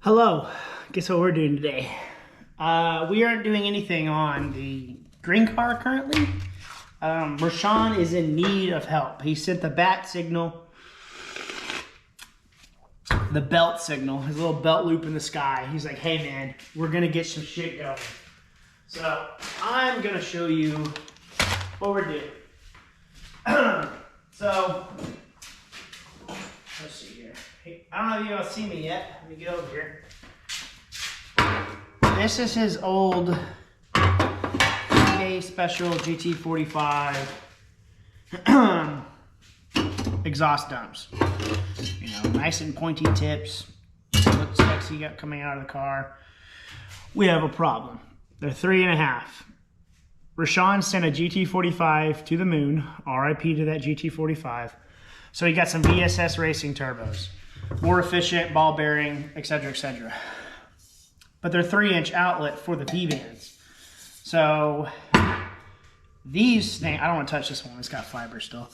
Hello, guess what we're doing today? We aren't doing anything on the green car currently. Rashon is in need of help. He sent the bat signal, the belt signal, his little belt loop in the sky. He's like, hey man, we're gonna get some shit going. So I'm gonna show you what we're doing. So, let's see here. Hey, I don't know if you all see me yet. Let me get over here. This is his old Special GT45 exhaust dumps. You know, nice and pointy tips. Looks sexy coming out of the car. We have a problem. They're 3.5. Rashon sent a GT45 to the moon. RIP to that GT45. So he got some VSS racing turbos. More efficient, ball bearing, etc., etc. But they're 3-inch outlet for the V-bands. So these things, I don't want to touch this one, it's got fiber still.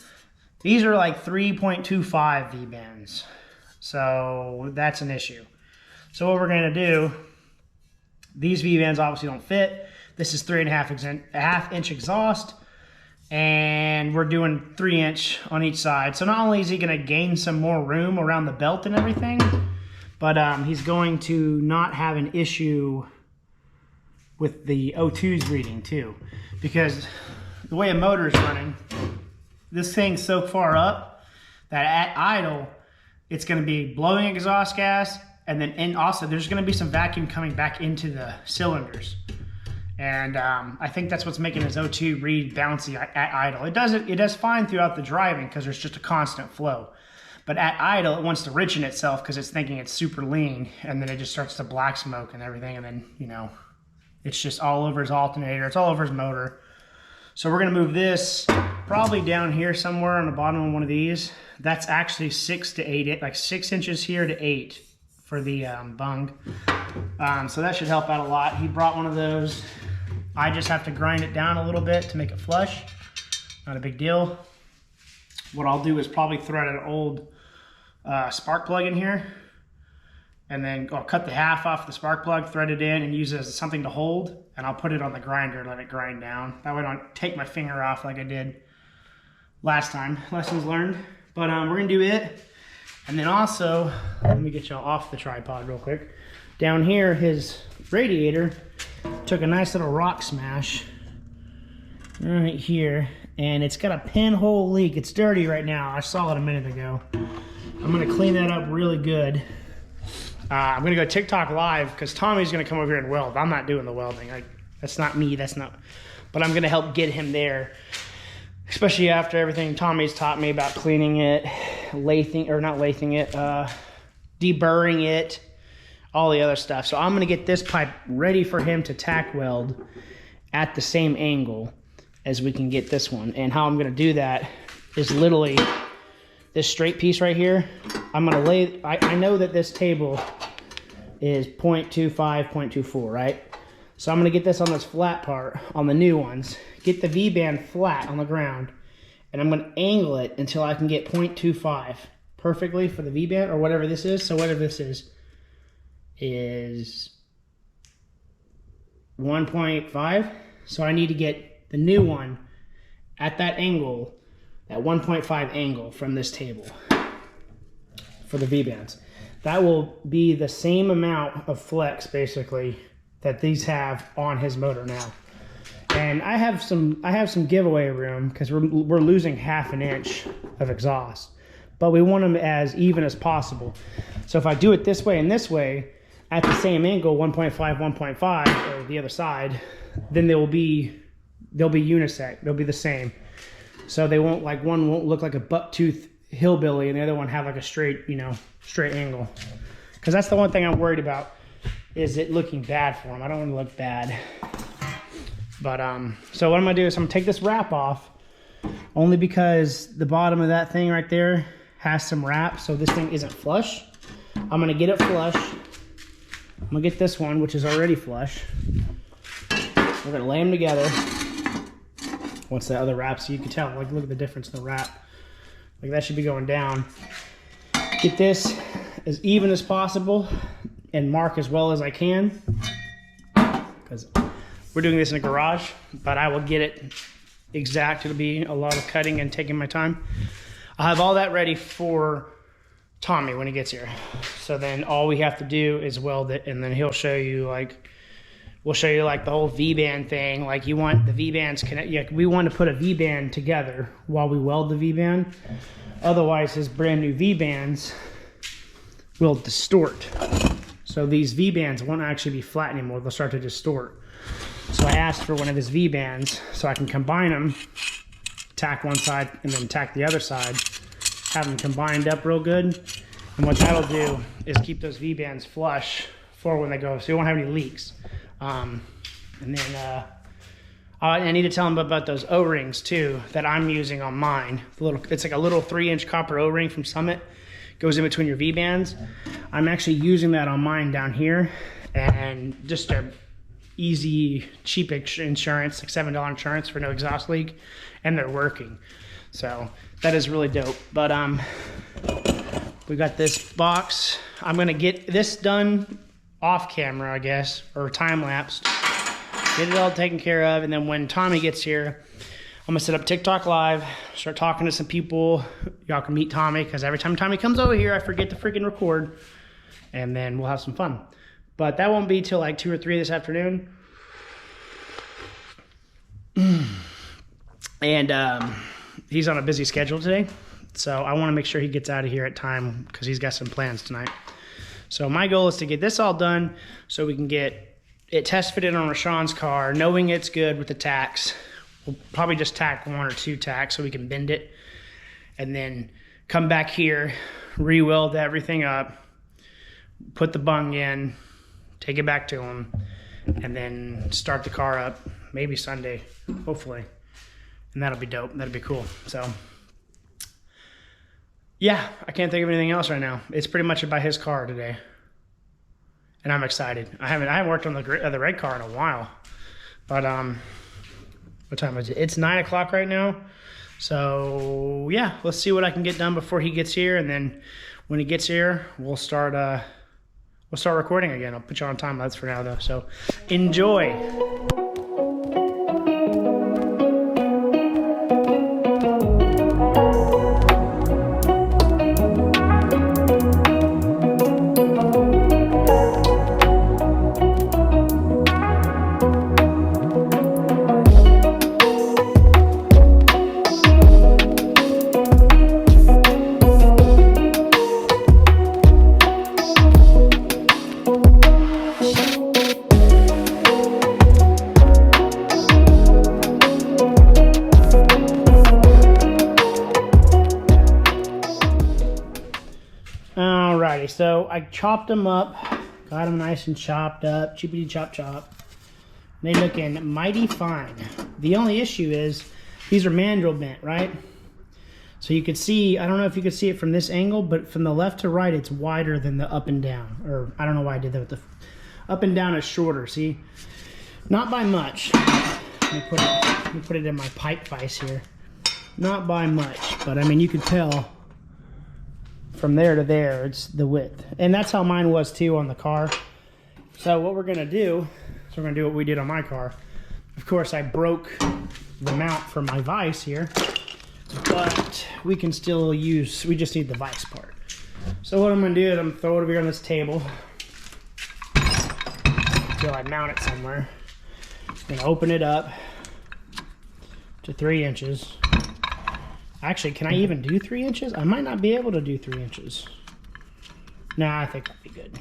These are like 3.25 V-bands. So that's an issue. So what we're going to do, these V-bands obviously don't fit. This is 3.5-inch exhaust. And we're doing 3-inch on each side. So not only is he going to gain some more room around the belt and everything, but he's going to not have an issue with the O2's reading too. Because the way a motor is running, this thing's so far up that at idle, it's going to be blowing exhaust gas, and then also there's going to be some vacuum coming back into the cylinders. And I think that's what's making his O2 read bouncy at idle. It does fine throughout the driving because there's just a constant flow. But at idle, it wants to richen itself because it's thinking it's super lean, and then it just starts to black smoke and everything, and then, you know, it's just all over his alternator, it's all over his motor. So we're gonna move this probably down here somewhere on the bottom of one of these. That's actually 6 to 8, like 6 inches here to 8 for the bung. So that should help out a lot. He brought one of those. I just have to grind it down a little bit to make it flush. Not a big deal. What I'll do is probably thread an old spark plug in here, and then I'll cut the half off the spark plug, thread it in, and use it as something to hold, and I'll put it on the grinder, let it grind down. That way I don't take my finger off like I did last time. Lessons learned. But we're gonna do it. And then also, let me get y'all off the tripod real quick. Down here, his radiator took a nice little rock smash right here, and it's got a pinhole leak. It's dirty right now. I saw it a minute ago. I'm gonna clean that up really good. I'm gonna go TikTok live because Tommy's gonna come over here and weld. I'm not doing the welding. That's not me, but I'm gonna help get him there. Especially after everything Tommy's taught me about cleaning it, deburring it, all the other stuff. So I'm gonna get this pipe ready for him to tack weld at the same angle as we can get this one. And how I'm gonna do that is literally this straight piece right here. I'm gonna lay, I know that this table is 0.25, 0.24, right? So I'm gonna get this on this flat part, on the new ones, get the V-band flat on the ground, and I'm gonna angle it until I can get 0.25 perfectly for the V-band, or whatever this is. So whatever this is 1.5. So I need to get the new one at that angle, that 1.5 angle from this table for the V-bands. That will be the same amount of flex, basically, that these have on his motor now. And I have some giveaway room because we're losing 1/2 inch of exhaust, but we want them as even as possible. So if I do it this way and this way at the same angle, 1.5, 1.5, or the other side, then they'll be unisex. They'll be the same. So they won't, like, one won't look like a buck-tooth hillbilly and the other one have like a straight, you know, straight angle. Because that's the one thing I'm worried about, is it looking bad for him. I don't want to look bad. But so what I'm gonna do is I'm gonna take this wrap off, only because the bottom of that thing right there has some wrap, so this thing isn't flush. I'm gonna get it flush. I'm gonna get this one, which is already flush. We're gonna lay them together. Once the other wrap, so you can tell, like, look at the difference in the wrap. Like, that should be going down. Get this as even as possible. and mark as well as I can, because we're doing this in a garage, but I will get it exact. It'll be a lot of cutting and taking my time. I'll have all that ready for Tommy when he gets here. So then all we have to do is weld it, and then he'll show you like, we'll show you like the whole V-band thing. Like you want the V-bands connect. Yeah, we want to put a V-band together while we weld the V-band. Otherwise, his brand new V-bands will distort. So these V-bands won't actually be flat anymore. They'll start to distort. So I asked for one of his V-bands so I can combine them, tack one side and then tack the other side, have them combined up real good. And what that'll do is keep those V-bands flush for when they go, so you won't have any leaks. And then I need to tell him about those O-rings too that I'm using on mine. It's like a little 3-inch copper O-ring from Summit. Goes in between your V-bands. I'm actually using that on mine down here, and just a easy, cheap insurance, like $7 insurance for no exhaust leak, and they're working. So that is really dope. But we got this box. I'm gonna get this done off camera, I guess, or time lapsed. Get it all taken care of, and then when Tommy gets here, I'm gonna set up TikTok live, start talking to some people. Y'all can meet Tommy, because every time Tommy comes over here, I forget to freaking record, and then we'll have some fun. But that won't be till like 2 or 3 this afternoon. And he's on a busy schedule today, so I want to make sure he gets out of here at time, because he's got some plans tonight. So my goal is to get this all done so we can get it test fitted on Rashon's car, knowing it's good with the tacks. We'll probably just tack 1 or 2 tacks so we can bend it, and then come back here, re-weld everything up, put the bung in, take it back to him, and then start the car up, maybe Sunday, hopefully. And that'll be dope. That'll be cool. So yeah, I can't think of anything else right now. It's pretty much about his car today, and I'm excited. I haven't worked on the red car in a while, but what time is it? It's 9 o'clock right now. So yeah, let's see what I can get done before he gets here, and then when he gets here, we'll start recording again. I'll put you on time lapse for now though. So enjoy. So I chopped them up, got them nice and chopped up, chippity chop chop. They looking mighty fine. The only issue is these are mandrel bent, right? So you could see, I don't know if you could see it from this angle, but from the left to right, it's wider than the up and down. Or I don't know why I did that with the up and down is shorter, see? Not by much. Let me put it in my pipe vise here. Not by much, but I mean, you could tell from there to there, it's the width. And that's how mine was too on the car. So what we're gonna do, is we're gonna do what we did on my car. Of course, I broke the mount for my vise here, but we can still use, we just need the vise part. So what I'm gonna do is I'm gonna throw it over here on this table until I mount it somewhere. I'm gonna open it up to 3 inches. Actually, can I even do 3 inches? I might not be able to do 3 inches. Nah, I think that'd be good.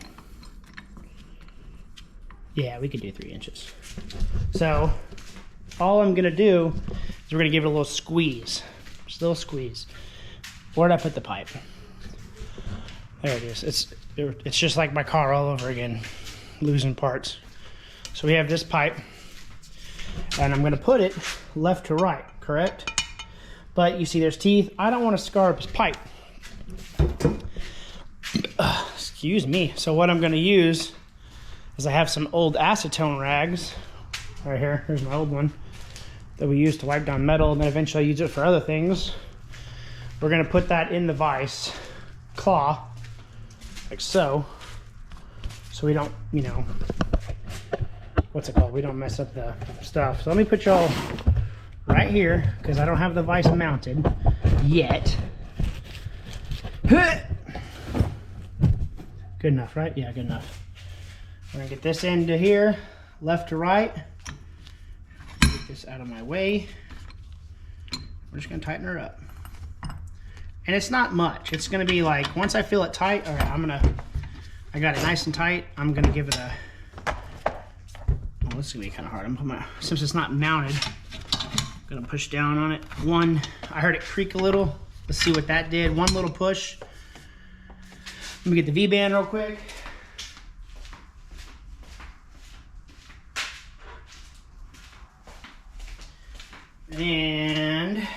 Yeah, we could do 3 inches. So, all I'm gonna do is we're gonna give it a little squeeze. Just a little squeeze. Where'd I put the pipe? There it is. It's just like my car all over again, losing parts. So we have this pipe, and I'm gonna put it left to right, correct? But you see there's teeth. I don't want to scar up his pipe. Excuse me. So what I'm going to use is I have some old acetone rags. Right here. Here's my old one that we used to wipe down metal, and then eventually I use it for other things. We're going to put that in the vise claw, like so. so we don't, you know, what's it called? We don't mess up the stuff. So let me put y'all right here because I don't have the vise mounted yet. Good enough, right? Yeah, good enough. We're gonna get this end to here, left to right. Get this out of my way. We're just gonna tighten her up. And it's not much. It's gonna be like, once I feel it tight, all right, I got it nice and tight. I'm gonna give it a, well, this is gonna be kind of hard. I'm gonna, since it's not mounted, I'm gonna push down on it. One, I heard it creak a little. Let's see what that did. One little push. Let me get the V-band real quick. And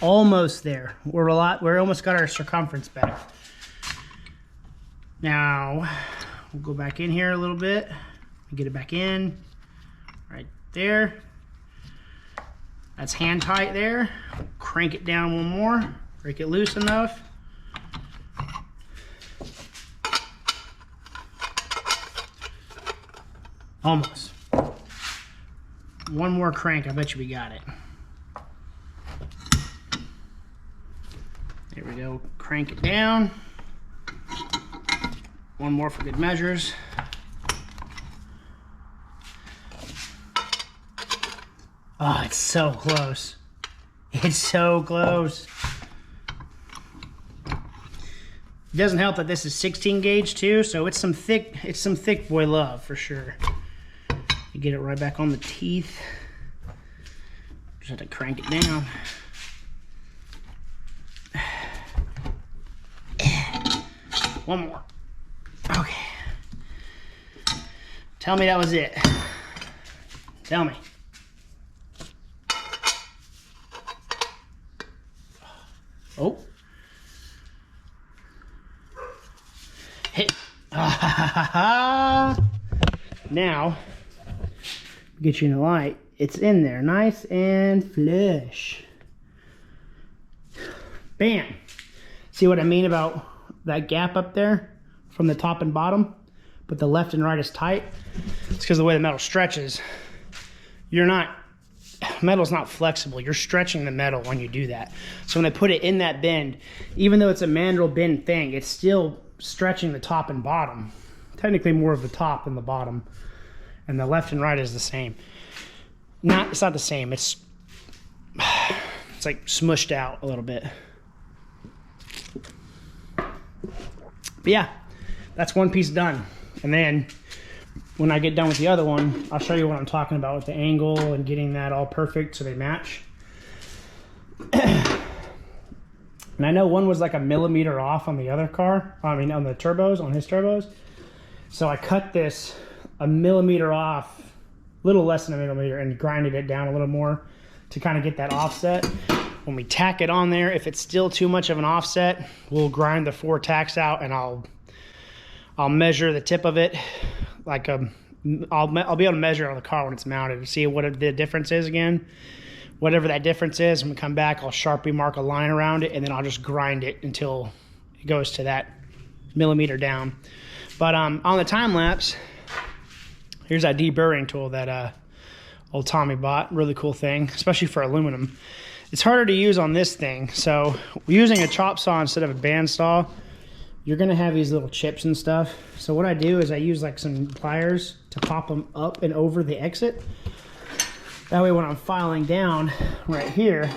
almost there. We're almost got our circumference back. Now we'll go back in here a little bit and get it back in right there. That's hand tight there. Crank it down one more. Break it loose enough. Almost. One more crank, I bet you we got it. There we go. Crank it down. One more for good measures. Oh, it's so close. It's so close. It doesn't help that this is 16 gauge too, so it's some thick boy love for sure. You get it right back on the teeth. Just have to crank it down. One more. Okay. Tell me that was it. Tell me. Oh. Hit. Now, get you in the light. It's in there, nice and flush. Bam. See what I mean about that gap up there from the top and bottom? But the left and right is tight. It's because of the way the metal stretches. Metal's not flexible. You're stretching the metal when you do that. So when I put it in that bend, even though it's a mandrel bend thing, it's still stretching the top and bottom. Technically more of the top than the bottom. And the left and right is the same. It's not the same. It's like smushed out a little bit. But yeah, that's one piece done. And then when I get done with the other one, I'll show you what I'm talking about with the angle and getting that all perfect so they match. And I know one was like a millimeter off on the other car. I mean, on the turbos, on his turbos. So I cut this a millimeter off, a little less than a millimeter, and grinded it down a little more to kind of get that offset. When we tack it on there, if it's still too much of an offset, we'll grind the 4 tacks out, and I'll measure the tip of it. Like I'll be able to measure it on the car when it's mounted and see what the difference is again. Whatever that difference is, when we come back, I'll Sharpie mark a line around it, and then I'll just grind it until it goes to that millimeter down. But on the time lapse, here's that deburring tool that old Tommy bought. Really cool thing, especially for aluminum. It's harder to use on this thing, so using a chop saw instead of a bandsaw, you're gonna have these little chips and stuff. So what I do is I use like some pliers to pop them up and over the exit. That way when I'm filing down right here,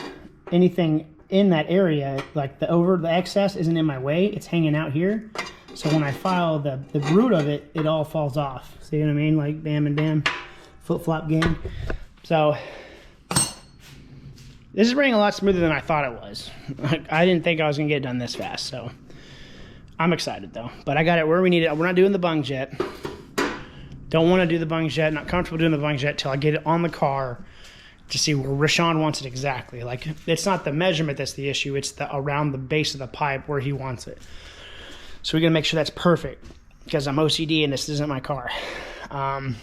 anything in that area, like the excess isn't in my way, it's hanging out here. So when I file the root of it, it all falls off. See what I mean? Like bam and bam, flip-flop game. So this is running a lot smoother than I thought it was. I didn't think I was gonna get it done this fast, so I'm excited though. But I got it where we need it. We're not doing the bungs yet. Don't want to do the bungs yet. Not comfortable doing the bungs yet till I get it on the car to see where Rashon wants it exactly. Like, it's not the measurement that's the issue. It's around the base of the pipe where he wants it. So we're gonna make sure that's perfect because I'm OCD and this isn't my car. I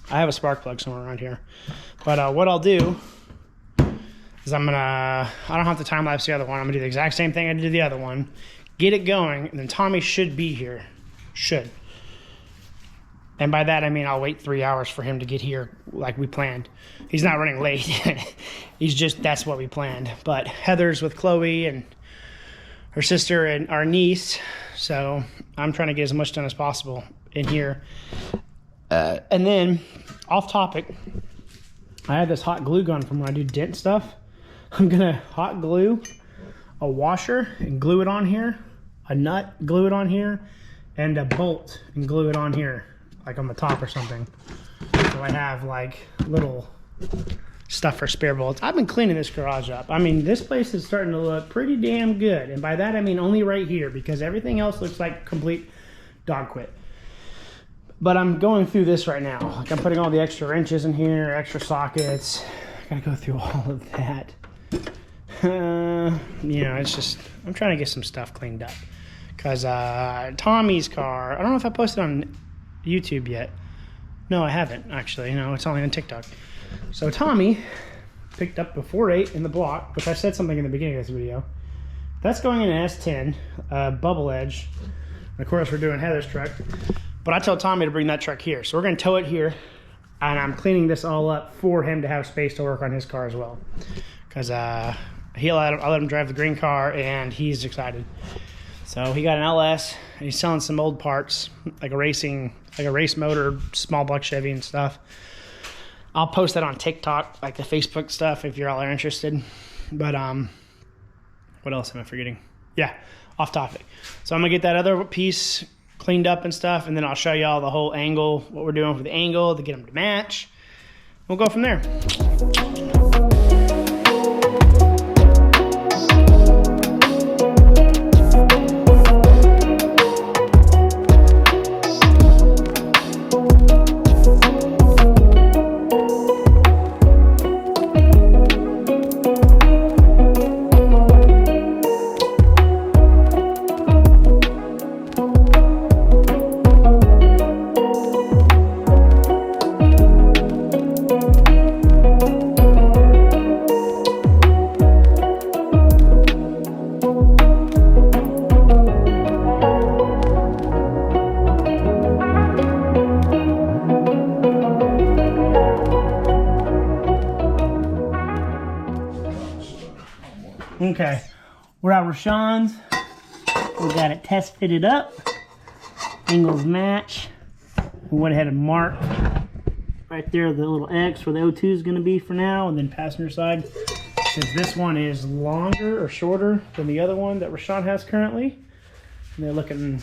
have a spark plug somewhere around here. But what I'll do is I don't have to time lapse the other one. I'm gonna do the exact same thing I did the other one. get it going, and then Tommy should be here. Should. And by that, I mean I'll wait 3 hours for him to get here like we planned. He's not running late. He's just, that's what we planned. But Heather's with Chloe and her sister and our niece. So I'm trying to get as much done as possible in here. And then, off topic, I have this hot glue gun from when I do dent stuff. I'm going to hot glue a washer and glue it on here. A nut, glue it on here. And a bolt and glue it on here. Like on the top or something. So I have like little stuff for spare bolts. I've been cleaning this garage up. I mean, this place is starting to look pretty damn good. And by that, I mean only right here, because everything else looks like complete dog quit. But I'm going through this right now. Like I'm putting all the extra wrenches in here, extra sockets. I gotta go through all of that. You know, it's just, I'm trying to get some stuff cleaned up. Because Tommy's car, I don't know if I posted on YouTube yet. No, I haven't actually. No, it's only on TikTok. So Tommy picked up a 4.8 in the block, which I said something in the beginning of this video. That's going in an S10 bubble edge. And of course, we're doing Heather's truck. But I told Tommy to bring that truck here, so we're going to tow it here. And I'm cleaning this all up for him to have space to work on his car as well, because I'll let him drive the green car, and he's excited. So he got an LS, and he's selling some old parts, like a race motor, small block Chevy and stuff. I'll post that on TikTok, like the Facebook stuff, if you're all are interested. But what else am I forgetting? Yeah, off topic. So I'm gonna get that other piece cleaned up and stuff, and then I'll show y'all the whole angle, what we're doing for the angle to get them to match. We'll go from there. Okay, we're at Rashon's. We got it test fitted up. Angles match. We went ahead and marked right there the little X where the O2 is going to be for now, and then passenger side. Since this one is longer or shorter than the other one that Rashon has currently, and they're looking,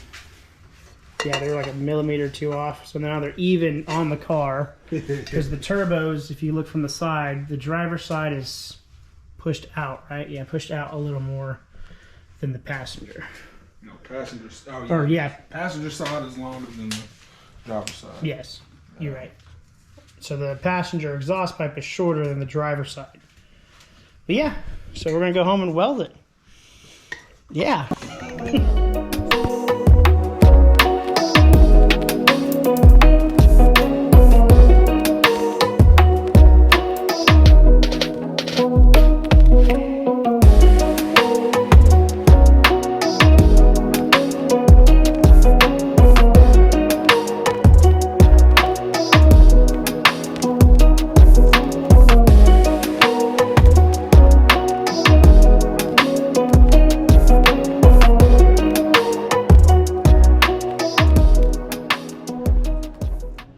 yeah, they're like a millimeter or two off. So now they're even on the car, because the turbos, if you look from the side, the driver's side is pushed out, right? Yeah, pushed out a little more than the passenger. No, passenger. Oh, yeah. Or yeah, Passenger side is longer than the driver's side. Yes, you're right. So the passenger exhaust pipe is shorter than the driver's side. But yeah, so we're gonna go home and weld it. Yeah.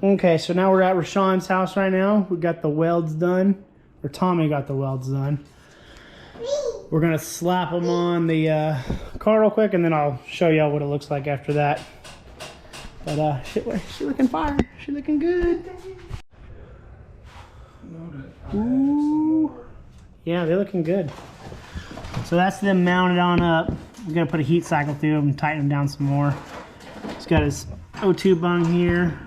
Okay, so now we're at Rashon's house right now. We got the welds done, or Tommy got the welds done. We're gonna slap them on the car real quick, and then I'll show y'all what it looks like after that. But she looking fire. She looking good. Ooh. Yeah, they're looking good. So that's them mounted on up. We're gonna put a heat cycle through them and tighten them down some more. He's got his O2 bung here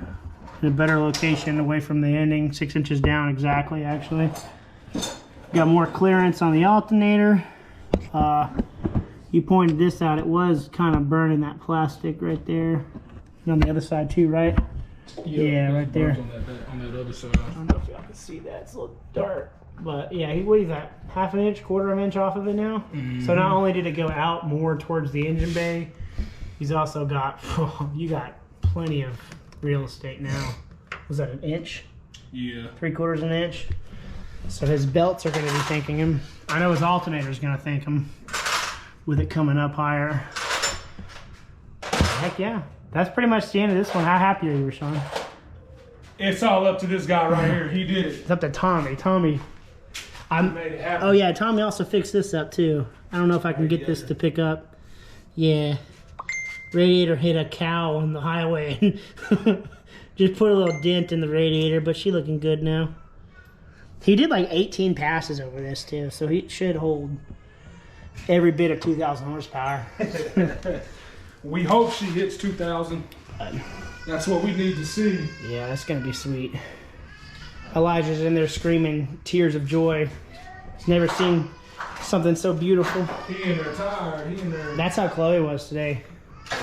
in a better location away from the ending, 6 inches down exactly, actually. Got more clearance on the alternator. You pointed this out, it was kind of burning that plastic right there. And on the other side too, right? Yeah, right there. On that other side. I don't know if y'all can see that, it's a little dark. But yeah, what is that? Half an inch, quarter of an inch off of it now. So not only did it go out more towards the engine bay, he's also got, you got plenty of real estate now. Was that an inch? Yeah. 3/4 an inch. So his belts are going to be thanking him. I know his alternator is going to thank him with it coming up higher. Heck yeah. That's pretty much the end of this one. How happy are you, Rashon? It's all up to this guy right here. He did it. It's up to Tommy. Tommy. He made it happen. Oh yeah, Tommy also fixed this up too. I don't know if I can get this to pick up. Yeah. Radiator hit a cow on the highway. Just put a little dent in the radiator, but she looking good now. He did like 18 passes over this too, so he should hold every bit of 2,000 horsepower. We hope she hits 2,000. That's what we need to see. Yeah, that's gonna be sweet. Elijah's in there screaming tears of joy. He's never seen something so beautiful. He in there tired. He in there. That's how Chloe was today. He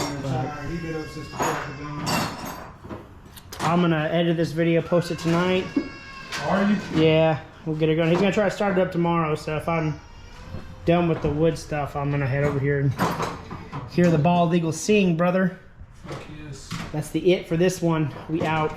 in there tired. He been up since the crack of dawn. I'm gonna edit this video, post it tonight. Are you? Yeah, we'll get it going. He's gonna try to start it up tomorrow, so if I'm done with the wood stuff, I'm gonna head over here and hear the bald eagle sing, brother. Fuck yes. That's the it for this one. We out.